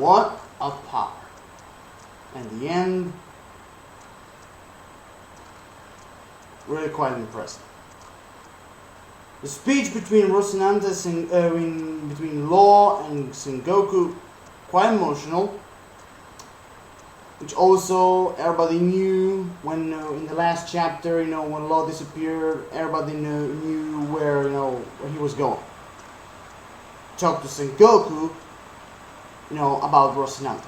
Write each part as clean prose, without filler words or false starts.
what? Of power. And the end, really quite impressive. The speech between Rocinante between Law and Sengoku, quite emotional. Which also everybody knew when in the last chapter, when Law disappeared, everybody knew where he was going. Talked to Sengoku, about Rocinante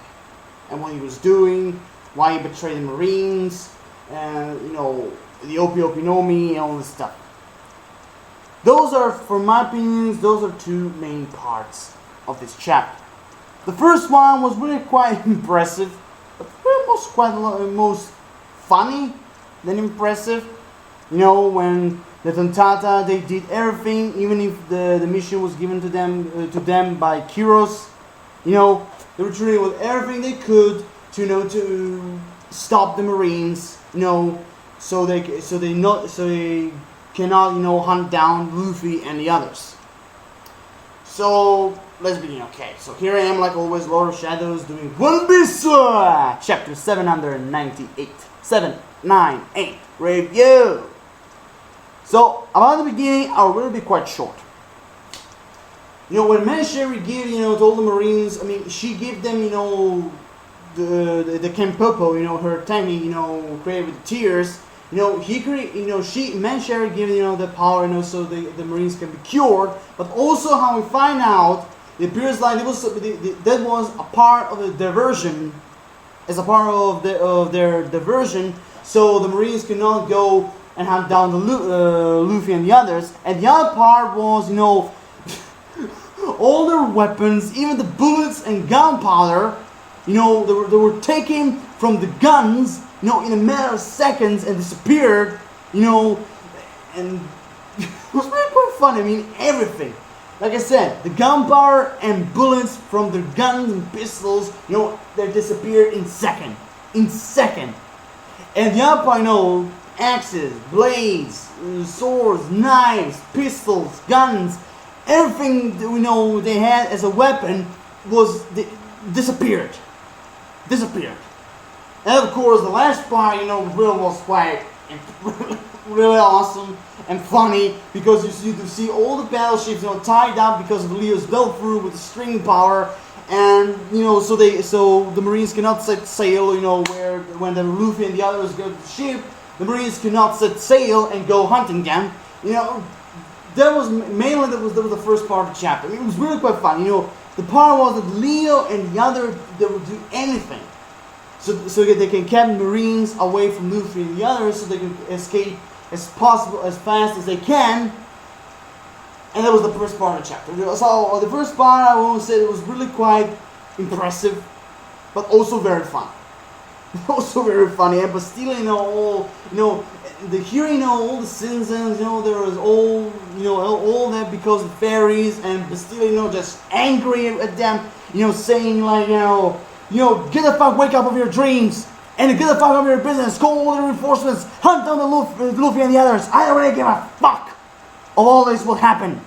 and what he was doing, why he betrayed the Marines, and the Opi no Mi and all this stuff. Those are, for my opinions, those are two main parts of this chapter. The first one was really quite impressive, but most funny than impressive. When the Tontata, they did everything, even if the mission was given to them by Kiros. They were trying with everything they could to stop the Marines. So they cannot hunt down Luffy and the others. So let's begin. Okay, so here I am, like always, Lord of Shadows, doing One Piece chapter 798, 798 review. So about the beginning, I will be quite short. When Mancheri gave, to all the Marines, she gave them, the Kenpopo, her tiny, created with tears. Mancheri gave, the power, so the Marines can be cured. But also, how we find out, it appears like that was a part of the diversion, as a part of their diversion, so the Marines could not go and hunt down the Luffy and the others. And the other part was, all their weapons, even the bullets and gunpowder, they were taken from the guns, in a matter of seconds and disappeared, and it was really quite funny. Everything. Like I said, the gunpowder and bullets from their guns and pistols, they disappeared in second. And the other part, axes, blades, swords, knives, pistols, guns, everything they had as a weapon was disappeared. And of course, the last part, really was quite really awesome and funny, because you see all the battleships, tied up because of Leo's Belfru with the string power, and so the Marines cannot set sail. When the Luffy and the others go to the ship, the Marines cannot set sail and go hunting them. That was the first part of the chapter. It was really quite fun. The part was that Leo and the other, they would do anything so that they can keep Marines away from Luffy and the others, so they can escape as fast as they can. And that was the first part of the chapter. So the first part, I will say, it was really quite impressive, but also very fun. Also very funny, but still, the hearing, all the citizens, there was all that because of fairies, and but still, just angry at them, saying like, get the fuck, wake up of your dreams, and get the fuck out of your business, call all the reinforcements, hunt down the Luffy and the others. I don't really give a fuck of all this will happen.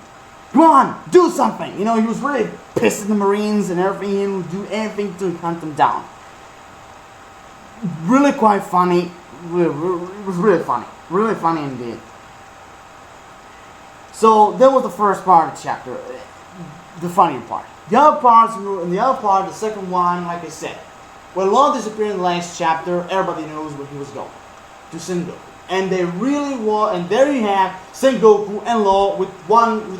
Come on, do something. He was really pissed at the Marines and everything. He would do everything to hunt them down. Really quite funny. It was really funny indeed. So that was the first part of the chapter, the funny part. The other part, the second one, like I said, when Law disappeared in the last chapter, everybody knows where he was going, to Sengoku. And they really were, and there you have Sengoku and Law with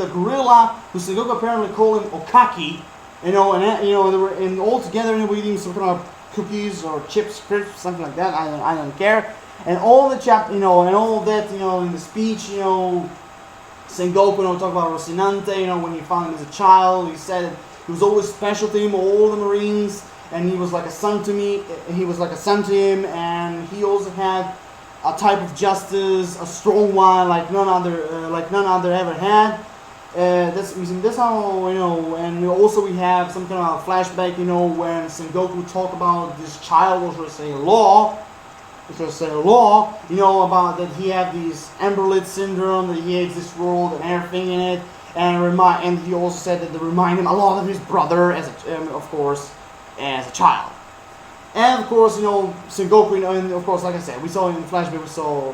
a gorilla, who Sengoku apparently called him Okaki, they were all together and eating some kind of cookies or chips, crisps, something like that. I don't care. And all the chapter, and all of that, in the speech, Sengoku, talk about Rocinante, when he found him as a child, he said he was always special to him, all the Marines, and he was like a son to me. He was like a son to him, and he also had a type of justice, a strong one, like none other ever had. That's how, and also we have some kind of flashback, when Sengoku talked about this child, or should I say Law, about that he had this Amberlit syndrome, that he hates this world and everything in it, and he also said that they remind him a lot of his brother, of course, as a child. And of course, you know, Sengoku, you know, and of course, like I said, we saw in the flashback, we saw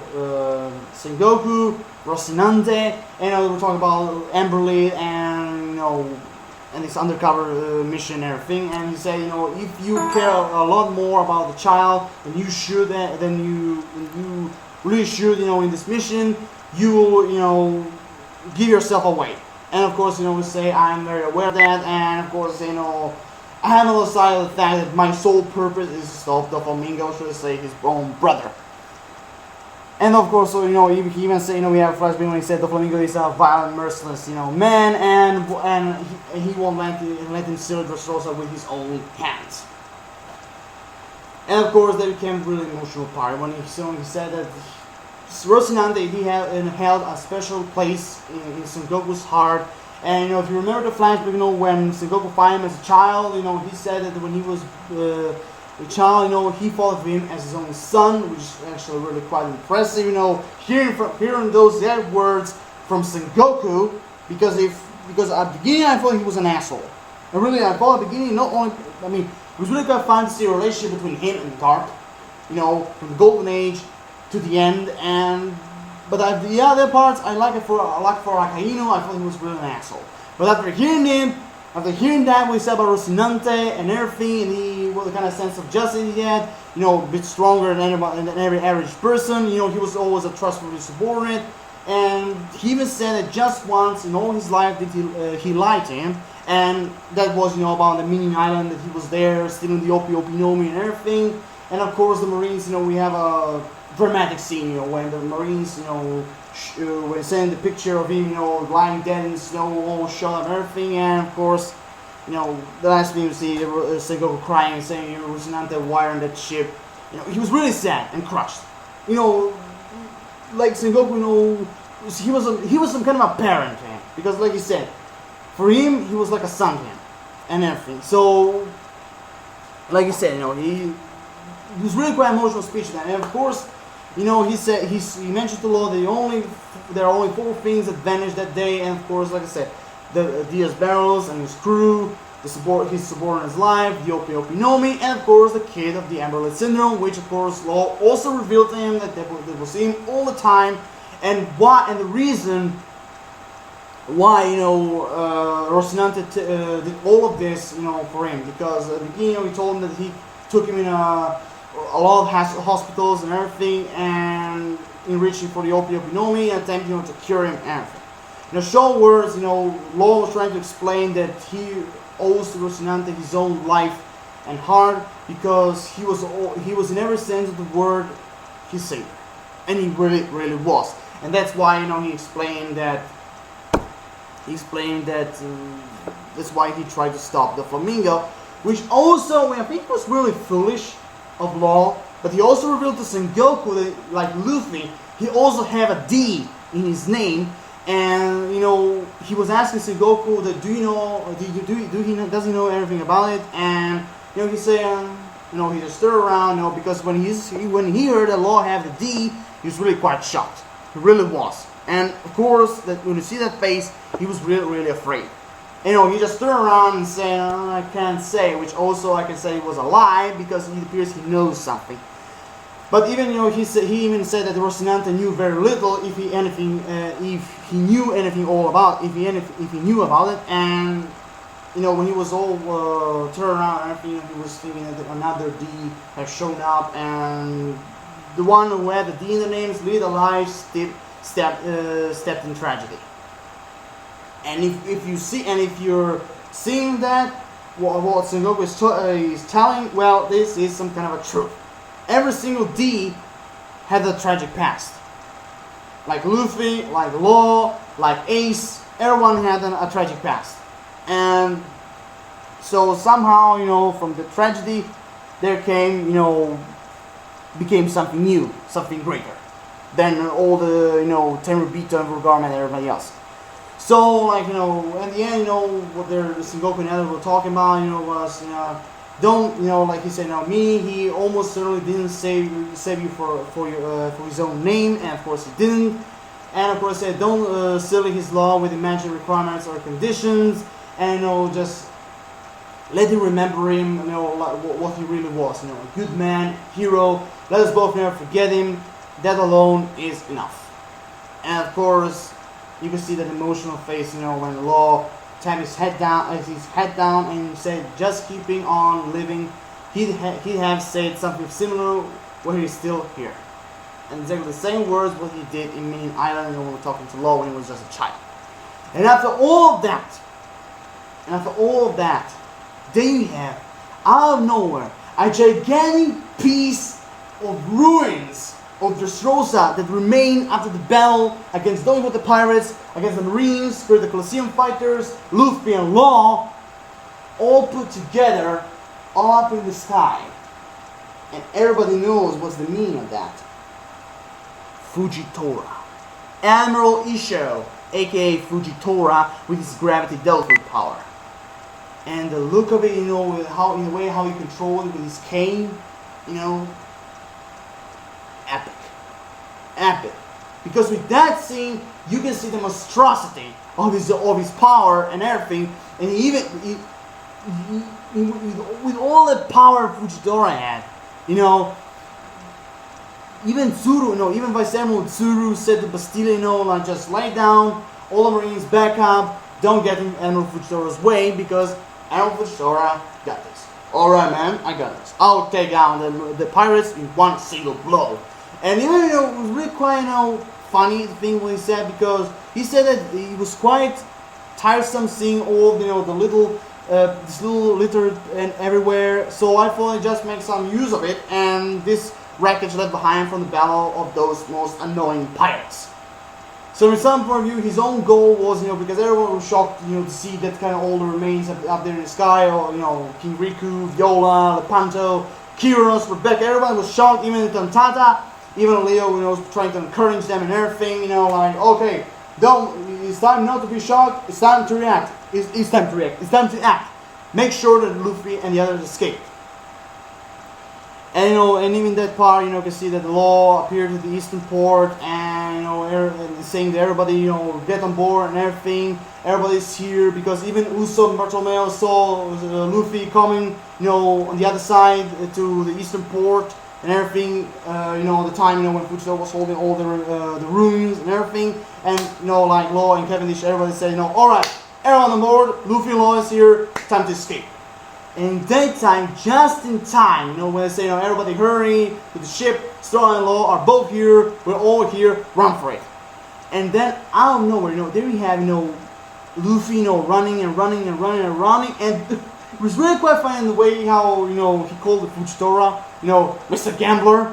Sengoku, Rocinante, and we're talking about Amberly, and you know, and this undercover mission and everything. And he said, you know, if you care a lot more about the child than you should, then you really should, you know, in this mission, you will, you know, give yourself away. And of course, you know, we say I'm very aware of that, and of course, you know, I have no side of the fact that my sole purpose is to stop the Flamingo, should I say, his own brother. And of course, so, you know, he even said, you know, we have a flashback when he said the Flamingo is a violent, merciless, you know, man, and he won't let him steal Dressrosa with his own hands. And of course, that became a really emotional part when he said that Rocinante, he held a special place in Sengoku's heart. And you know, if you remember the flashback, you know, when Sengoku found him as a child, you know, he said that when he was a child, you know, he thought of him as his own son, which is actually really quite impressive. You know, hearing those exact words from Sengoku, because at the beginning I thought he was an asshole. And really, I thought at the beginning, not only, I mean, it was really quite fun to see a relationship between him and Garp, you know, from the Golden Age to the end, but at the other parts, I like for Akainu, I thought he was really an asshole. But after hearing that, what he said about Rocinante and everything, and what the kind of sense of justice he had, you know, a bit stronger than every average person, you know, he was always a trustworthy subordinate, and he even said that just once in all his life did he lied to him, and that was, you know, about the Minion Island, that he was there stealing the Opinomi and everything, and of course the Marines, you know, we have a dramatic scene, you know, when the Marines, you know, when sending the picture of him, you know, lying dead in the snow, all shot and everything, and of course, you know, the last thing you see, Sengoku crying and saying, you know, Rocinante wiring that ship, you know, he was really sad and crushed, you know, like Sengoku, you know, he was some kind of a parent to him, because like you said, for him, he was like a son to him, and everything, so, like you said, you know, he was really quite emotional speech then, and of course, you know, he said he mentioned to Law that there are only 4 things that vanished that day, and of course, like I said, the Diaz Barrels and his crew, his subordinate's life, the Opinomi, and of course the kid of the Amberlet Syndrome, which of course Law also revealed to him that they will see him all the time, and the reason why, you know, Rocinante did all of this, you know, for him, because at the beginning, you know, he told him that he took him in a lot of hospitals and everything, and enriching for the Opinomi and attempting, you know, to cure him and everything. In a short words, you know, Law was trying to explain that he owes to Rocinante his own life and heart, because he was in every sense of the word his savior, and he really was, and that's why, you know, he explained that that's why he tried to stop the Flamingo, which also I think was really foolish of Law, but he also revealed to Sengoku that, like Luffy, he also have a D in his name, and you know, he was asking Sengoku that does he know everything about it, and you know, he said, you know, he just stirred around, you know, because when he heard that Law have the D, he was really quite shocked. He really was, and of course, that when you see that face, he was really afraid. You know, he just turned around and said, oh, I can't say, which also I can say was a lie, because it appears he knows something. But even, you know, he even said that Rocinante knew very little, if he knew anything about it, and you know, when he was all turned around and everything, he was thinking that another D had shown up, and the one who had the D in the name is lived a life stepped in tragedy. And if you're seeing that, what Sengoku is telling, well, this is some kind of a truth. Every single D had a tragic past. Like Luffy, like Law, like Ace, everyone had a tragic past. And so somehow, you know, from the tragedy, there came, you know, became something new, something greater than all the, you know, Tenryubito and Rugarma and everybody else. So, like, you know, at the end, you know, what Sengoku and others were talking about, you know, was, you know, don't, you know, like he said, you know, he almost certainly didn't save you for his own name, and of course he didn't. And of course, said don't silly his law with imaginary requirements or conditions, and you know, just Let him remember him, like, what he really was, a good man, hero. Let us both never forget him. That alone is enough. And of course, you can see that emotional face, when Law tapped his head down, and said, "Just keeping on living." He'd have said something similar when he's still here, and exactly the same words what he did in Minion Island when we were talking to Law when he was just a child. And after all of that, there you have, out of nowhere, a gigantic piece of ruins of Dressrosa that remain after the battle against those with the pirates, against the Marines, for the Colosseum fighters, Luffy and Law, all put together, all up in the sky. And everybody knows what's the meaning of that. Fujitora. Admiral Isho, aka Fujitora, with his gravity delta power. And the look of it, with how in the way how he controlled it with his cane, epic. Because with that scene, you can see the monstrosity of his power and everything, and with all the power Fujitora had, even Tsuru, even Vice Admiral Tsuru said to Bastille, like, just lay down, all the Marines back up, don't get in Admiral Fujitora's way, because Admiral Fujitora got this. Alright, man, I got this. I'll take down the pirates in one single blow. And even, it was really quite, funny thing what he said, because he said that it was quite tiresome seeing all, the little, this little litter and everywhere. So I thought I'd just make some use of it, and this wreckage left behind from the battle of those most annoying pirates. So in some point of view, his own goal was, because everyone was shocked, to see that kind of all the remains up there in the sky, or, King Riku, Viola, Lepanto, Kyros, Rebecca, everybody was shocked, even Tantata, even Leo, was trying to encourage them and everything, like, okay, it's time not to be shocked, it's time to react, it's time to react, it's time to act. Make sure that Luffy and the others escape. And and even that part, you can see that the Law appeared at the eastern port, and saying to everybody, get on board and everything. Everybody's here, because even Usopp and Bartolomeo saw Luffy coming, on the other side to the eastern port and everything. The time, when Fujitora was holding all the ruins and everything, and like Law and Cavendish, everybody said, all right, everyone on board. Luffy and Law is here. Time to escape. And that time, just in time, when they say, everybody hurry to the ship, Straw and Law are both here, we're all here, run for it. And then, out of nowhere, there we have, Luffy, running, and it was really quite funny in the way how, he called the Fujitora, Mr. Gambler,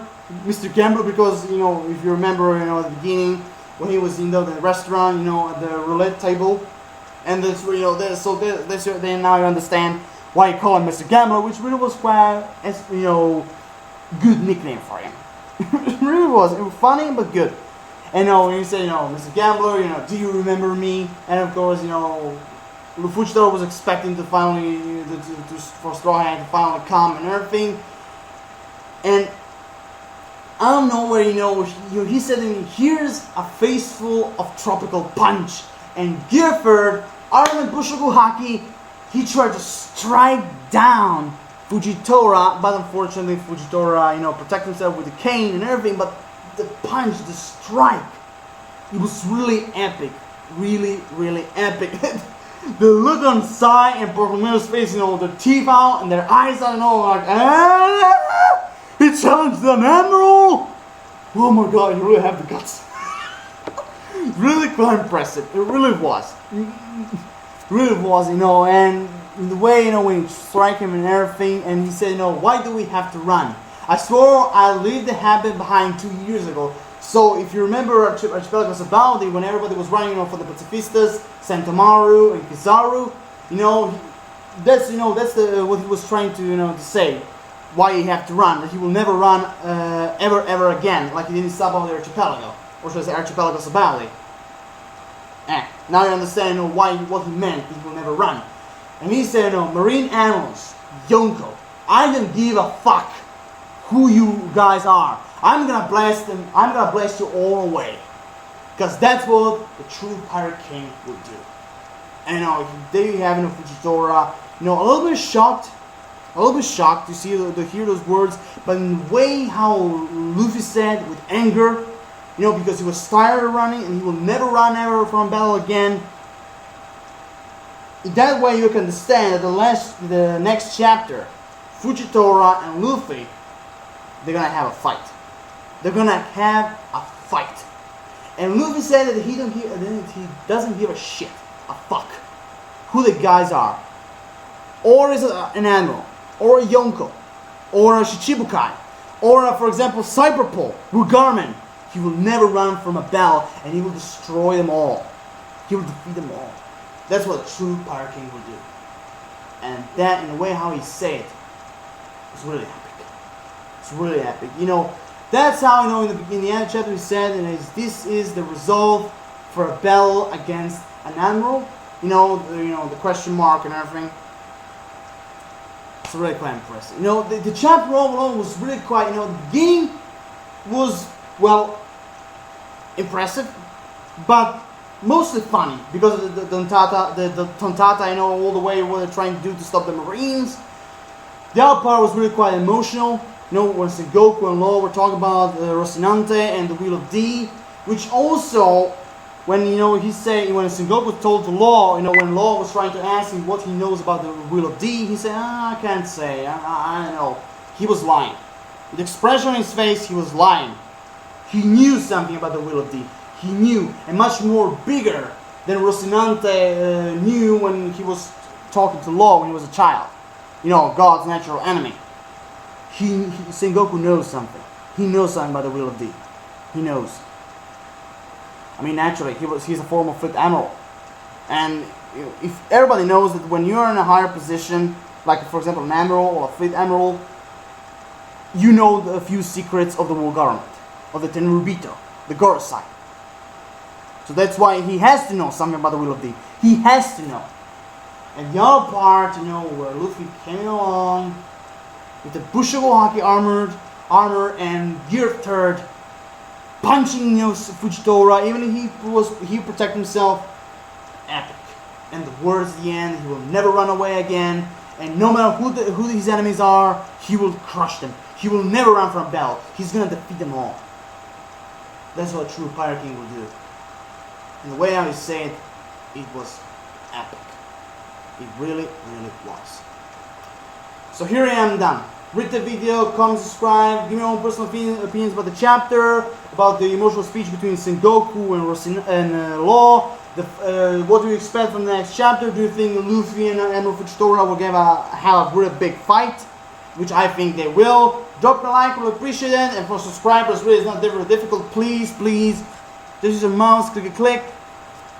because, if you remember, at the beginning, when he was in the restaurant, at the roulette table, and that's, then now you understand why you call him Mr. Gambler, which really was quite, good nickname for him. It really was. It was funny, but good. And when you say, Mr. Gambler, do you remember me? And of course, Fujitora was expecting to finally, for Straw Hat to finally come and everything. And I don't know where, he said to me, here's a face full of tropical punch. And Gifford, Armin Bushoku Haki, he tried to strike down Fujitora, but unfortunately Fujitora, protected himself with the cane and everything, but the punch, the strike, it was really epic. Really, really epic. The look on Sai and Bartolomeo's face, their teeth out and their eyes out, like, he challenged an admiral! Oh my god, you really have the guts. Really quite impressive. It really was. Really was, and the way, when you strike him and everything, and he said, why do we have to run? I swore I'd leave the habit behind 2 years ago. So if you remember Archipelago Sabaudi, when everybody was running, for the Pacifistas, Santamaru and Kizaru, that's what he was trying to say. Why he have to run? That he will never run ever again, like he did in Sabaudi Archipelago, or should I say Archipelago Sabaudi. Now you understand what he meant. He will never run. And he said, Marine animals, Yonko, I don't give a fuck who you guys are. I'm gonna blast them. I'm gonna blast you all away, because that's what the true Pirate King would do. And there you have Fujitora. You know, a little bit shocked to see to hear those words, but in the way how Luffy said with anger, you know, because he was tired of running and he will never run ever from battle again. In that way, you can understand that the next chapter, Fujitora and Luffy, they're gonna have a fight. They're gonna have a fight. And Luffy said that he doesn't give a shit, a fuck, who the guys are. Or is it an admiral, or a Yonko, or a Shichibukai, or for example Cyberpole, Garmin. He will never run from a battle, and he will destroy them all. He will defeat them all. That's what a true Pirate King will do. And that, in the way how he said it, is really epic. It's really epic. You know, that's how, you know, in the end chapter he said, and this is the resolve for a battle against an admiral. You know, the question mark and everything. It's really quite impressive. You know, the chapter overall was really quite, you know, the beginning was, well, impressive, but mostly funny because of the tontata, you know, all the way what they're trying to do to stop the Marines. The other part was really quite emotional. You know, when Sengoku and Law were talking about Rocinante and the Wheel of D, which also, when, you know, when Sengoku told to Law, you know, when Law was trying to ask him what he knows about the Wheel of D, he said, I can't say, I don't know. He was lying. With the expression on his face, he was lying. He knew something about the Wheel of D. He knew, and much more bigger than Rocinante knew when he was talking to Law when he was a child. You know, God's natural enemy. Sengoku knows something. He knows something about the Wheel of D. He knows. I mean, naturally, he's a former fleet admiral. And if everybody knows that when you're in a higher position, like for example an admiral or a fleet admiral, you know a few secrets of the world government, of the Tenryubito, the Gorosei. So that's why he has to know something about the Wheel of D. He has to know. And the other part, you know, where Luffy came along with the Bushigo-Haki armor and gear third, punching, you know, Fujitora, even if he protected himself, epic. And the words at the end, he will never run away again, and no matter who his enemies are, he will crush them. He will never run from a battle. He's gonna defeat them all. That's what a true Pirate King will do. And the way I say it, it was epic. It really, really was. So here I am done. Read the video, comment, subscribe, give me your own personal opinions about the chapter, about the emotional speech between Sengoku and Law. What do you expect from the next chapter? Do you think Luffy and Admiral Fujitora will have a really big fight? Which I think they will. Drop a like, we'll appreciate it. And for subscribers, really it's not very difficult. Please, just use your mouse, click.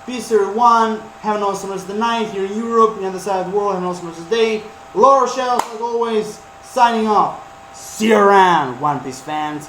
Peace everyone. Have an awesome rest of the night here in Europe, on the other side of the world. Have an awesome rest of the day. Laura Shells, as always, signing off. See you around, One Piece fans.